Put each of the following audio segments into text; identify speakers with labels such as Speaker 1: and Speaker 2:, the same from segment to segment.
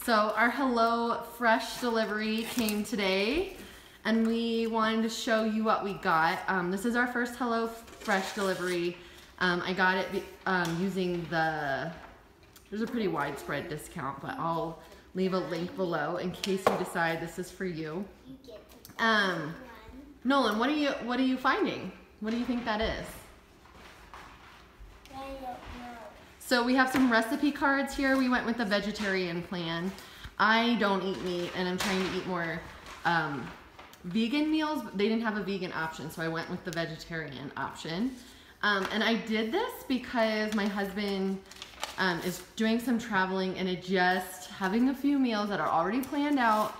Speaker 1: So our Hello Fresh delivery came today, and we wanted to show you what we got. This is our first Hello Fresh delivery. I got it using there's a pretty widespread discount, but I'll leave a link below in case you decide this is for you. Nolan, what are you finding? What do you think that is?
Speaker 2: I don't know.
Speaker 1: So we have some recipe cards here. We went with the vegetarian plan. I don't eat meat, and I'm trying to eat more vegan meals, but they didn't have a vegan option, so I went with the vegetarian option. And I did this because my husband is doing some traveling, and having a few meals that are already planned out,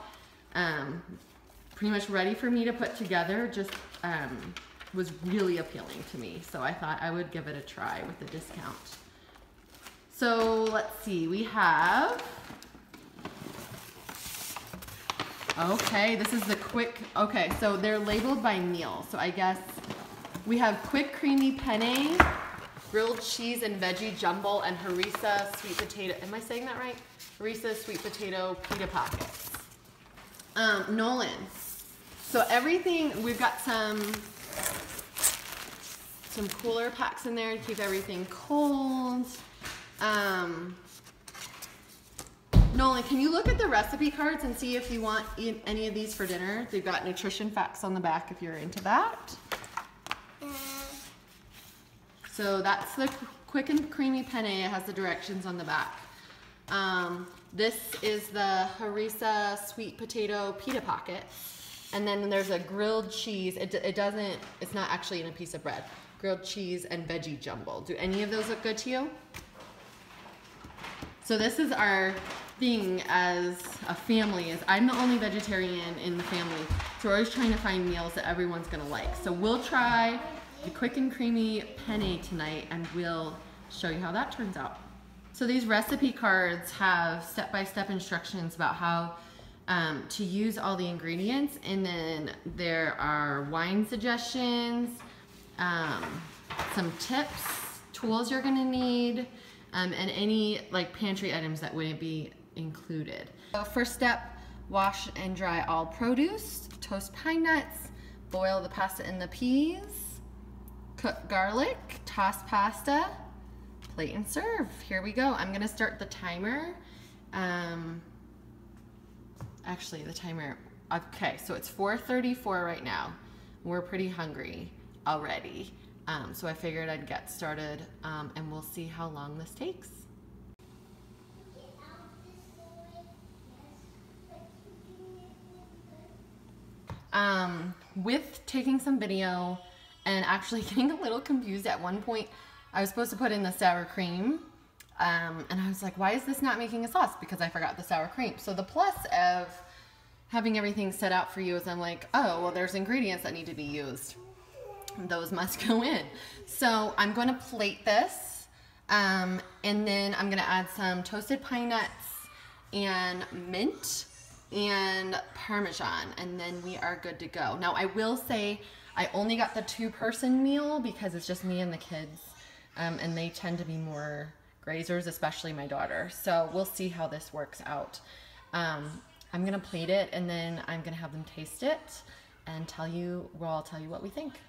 Speaker 1: pretty much ready for me to put together, just was really appealing to me. So I thought I would give it a try with the discount. So let's see, we have, okay, this is the quick, okay, so they're labeled by meal. So I guess we have quick creamy penne, grilled cheese and veggie jumble, and harissa sweet potato, am I saying that right? Harissa sweet potato pita pockets. Nolan, so everything, we've got some cooler packs in there to keep everything cold. Nolan, can you look at the recipe cards and see if you want any of these for dinner? They've got nutrition facts on the back if you're into that. So that's the quick and creamy penne. It has the directions on the back. This is the harissa sweet potato pita pocket. And then there's a grilled cheese. It's not actually in a piece of bread. Grilled cheese and veggie jumble. Do any of those look good to you? So this is our thing as a family, is I'm the only vegetarian in the family. So we're always trying to find meals that everyone's gonna like. So we'll try the quick and creamy penne tonight, and we'll show you how that turns out. So these recipe cards have step-by-step instructions about how to use all the ingredients, and then there are wine suggestions, some tips, tools you're gonna need, and any like pantry items that wouldn't be included. So first step, wash and dry all produce, toast pine nuts, boil the pasta and the peas, cook garlic, toss pasta, plate and serve. Here we go. I'm gonna start the timer. Actually, the timer, okay, so it's 4:34 right now. We're pretty hungry already. So I figured I'd get started, and we'll see how long this takes. With taking some video and actually getting a little confused at one point, I was supposed to put in the sour cream, and I was like, why is this not making a sauce? Because I forgot the sour cream. So the plus of having everything set out for you is I'm like, oh, well, there's ingredients that need to be used. Those must go in. So I'm going to plate this, and then I'm going to add some toasted pine nuts and mint and Parmesan, and then we are good to go. Now I will say I only got the 2-person meal because it's just me and the kids, and they tend to be more grazers, especially my daughter. So we'll see how this works out. I'm going to plate it, and then I'm going to have them taste it and I'll tell you what we think.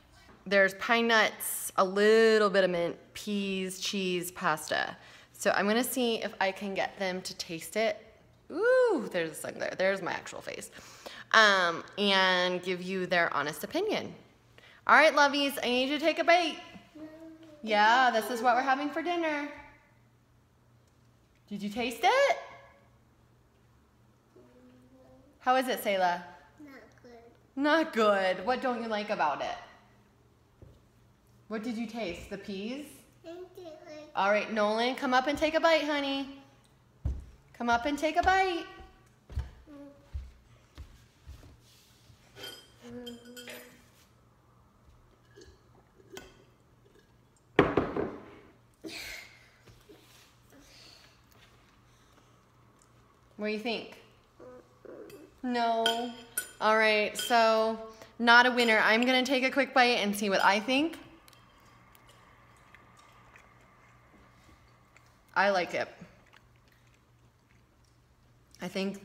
Speaker 1: There's pine nuts, a little bit of mint, peas, cheese, pasta. So I'm gonna see if I can get them to taste it. Ooh, there's a thing there. There's my actual face. And give you their honest opinion. All right, lovies, I need you to take a bite. Yeah, this is what we're having for dinner. Did you taste it? How is it, Sayla?
Speaker 2: Not good.
Speaker 1: Not good. What don't you like about it? What did you taste? The peas? All right, Nolan, come up and take a bite, honey. Come up and take a bite. What do you think? No. All right, so not a winner. I'm gonna take a quick bite and see what I think. I like it. I think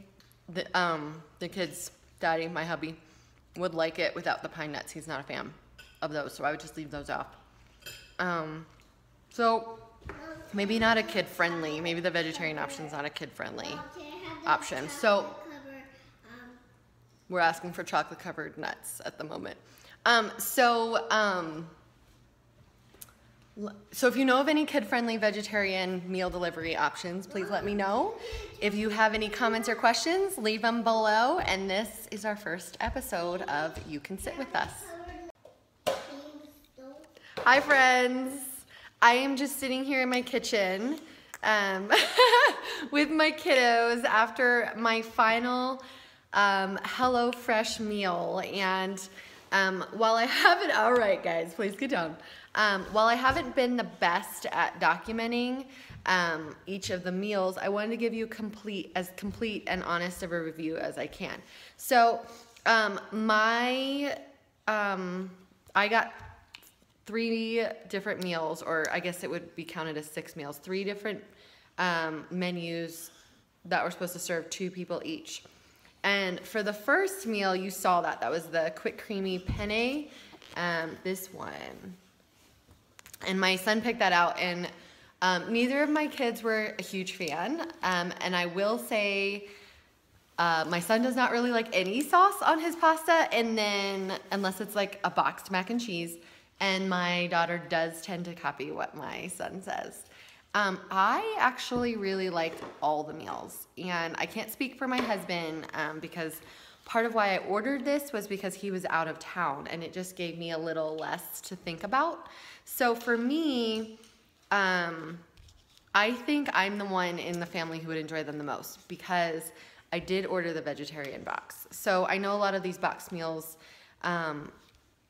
Speaker 1: the kids' daddy, my hubby, would like it without the pine nuts. He's not a fan of those, so I would just leave those off. So maybe not a kid-friendly. Maybe the vegetarian option's not a kid-friendly option. So we're asking for chocolate-covered nuts at the moment. So if you know of any kid-friendly vegetarian meal delivery options, please let me know. If you have any comments or questions, leave them below. And this is our first episode of You Can Sit With Us. Hi, friends. I am just sitting here in my kitchen with my kiddos after my final HelloFresh meal. And while I haven't, all right, guys, please get down. While I haven't been the best at documenting each of the meals, I wanted to give you as complete and honest of a review as I can. So I got 3 different meals, or I guess it would be counted as 6 meals, 3 different menus that were supposed to serve 2 people each. And for the first meal, you saw that was the quick creamy penne, this one. And my son picked that out, and neither of my kids were a huge fan. And I will say, my son does not really like any sauce on his pasta, and then unless it's like a boxed mac and cheese. And my daughter does tend to copy what my son says. I actually really liked all the meals, and I can't speak for my husband because part of why I ordered this was because he was out of town, and it just gave me a little less to think about. So for me, I think I'm the one in the family who would enjoy them the most because I did order the vegetarian box. So I know a lot of these box meals,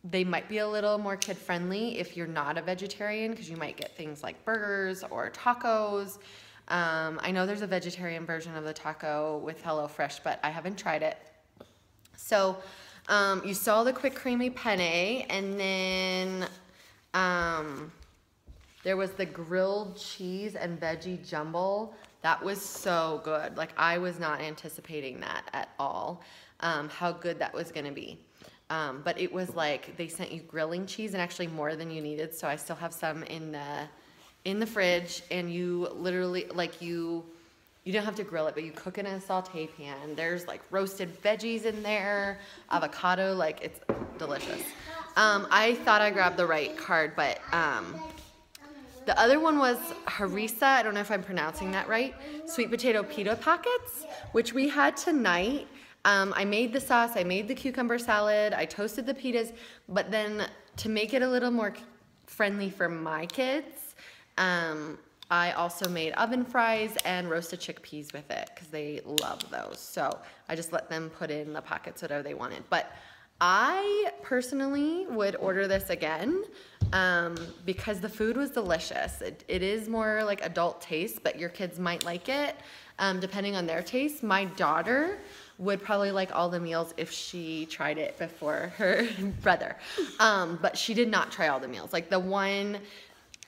Speaker 1: they might be a little more kid-friendly if you're not a vegetarian, because you might get things like burgers or tacos. I know there's a vegetarian version of the taco with HelloFresh, but I haven't tried it. So you saw the quick creamy penne, and then there was the grilled cheese and veggie jumble. That was so good. Like, I was not anticipating that at all, how good that was gonna be. But it was like they sent you grilling cheese, and actually more than you needed. So I still have some in the fridge, and you literally, like, you don't have to grill it, but you cook it in a saute pan. There's like roasted veggies in there, avocado, like, it's delicious. I thought I grabbed the right card, but the other one was harissa. I don't know if I'm pronouncing that right. Sweet potato pita packets, which we had tonight. I made the sauce, I made the cucumber salad, I toasted the pitas, but then to make it a little more friendly for my kids, I also made oven fries and roasted chickpeas with it because they love those. So I just let them put in the pockets whatever they wanted. But I personally would order this again because the food was delicious. It is more like adult taste, but your kids might like it depending on their taste. My daughter would probably like all the meals if she tried it before her brother. But she did not try all the meals. Like the one,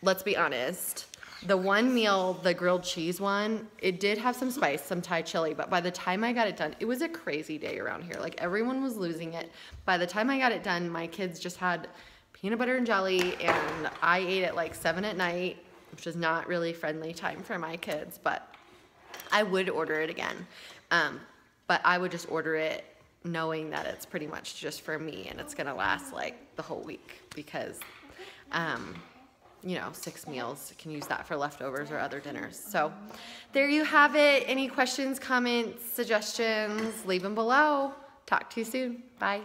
Speaker 1: let's be honest, the one meal, the grilled cheese one, it did have some spice, some Thai chili, but by the time I got it done, it was a crazy day around here. Like, everyone was losing it. By the time I got it done, my kids just had peanut butter and jelly, and I ate at like 7 at night, which is not really friendly time for my kids, but I would order it again. But I would just order it knowing that it's pretty much just for me, and it's gonna last like the whole week because, you know, 6 meals, can use that for leftovers or other dinners. So there you have it. Any questions, comments, suggestions, leave them below. Talk to you soon. Bye.